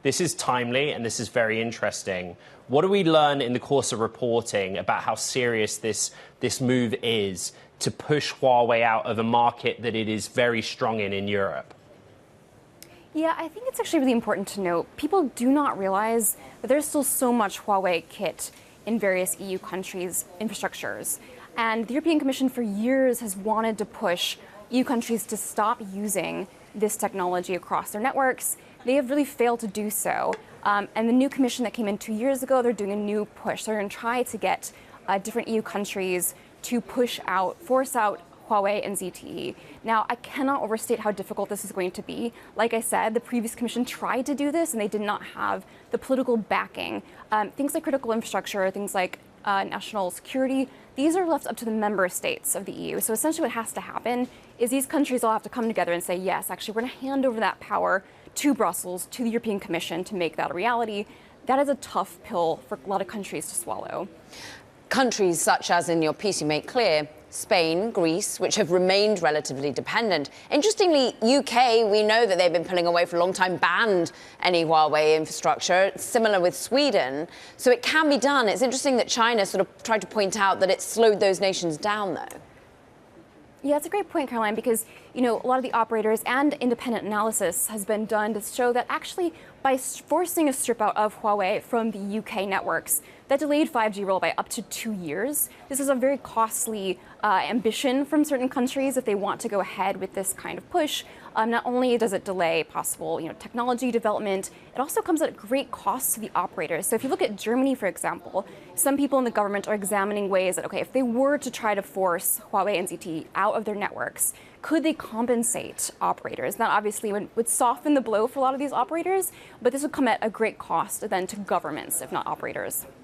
This is timely and this is very interesting. What do we learn in the course of reporting about how serious this move is to push Huawei out of a market that it is very strong in Europe? Yeah, I think it's actually really important to note people do not realize that there's still so much Huawei kit in various EU countries' infrastructures. And the European Commission for years has wanted to push EU countries to stop using this technology across their networks. They have really failed to do so. And the new commission that came in 2 years ago, they're doing a new push. They're going to try to get different EU countries to force out Huawei and ZTE. Now, I cannot overstate how difficult this is going to be. Like I said, the previous commission tried to do this and they did not have the political backing. Things like critical infrastructure, things like national security, these are left up to the member states of the EU. So essentially what has to happen is these countries all have to come together and say, yes, actually, we're going to hand over that power to Brussels, to the European Commission to make that a reality. That is a tough pill for a lot of countries to swallow. Countries such as in your piece you make clear, Spain, Greece, which have remained relatively dependent. Interestingly, UK, we know that they've been pulling away for a long time, banned any Huawei infrastructure, similar with Sweden. So it can be done. It's interesting that China sort of tried to point out that it slowed those nations down, though. Yeah, that's a great point, Caroline, because, a lot of the operators and independent analysis has been done to show that actually by forcing a strip out of Huawei from the UK networks, that delayed 5G roll by up to 2 years. This is a very costly ambition from certain countries if they want to go ahead with this kind of push. Not only does it delay possible technology development, it also comes at great cost to the operators. So if you look at Germany, for example, some people in the government are examining ways that, okay, if they were to try to force Huawei and ZTE out of their networks, could they compensate operators? That obviously would soften the blow for a lot of these operators, but this would come at a great cost then to governments, if not operators.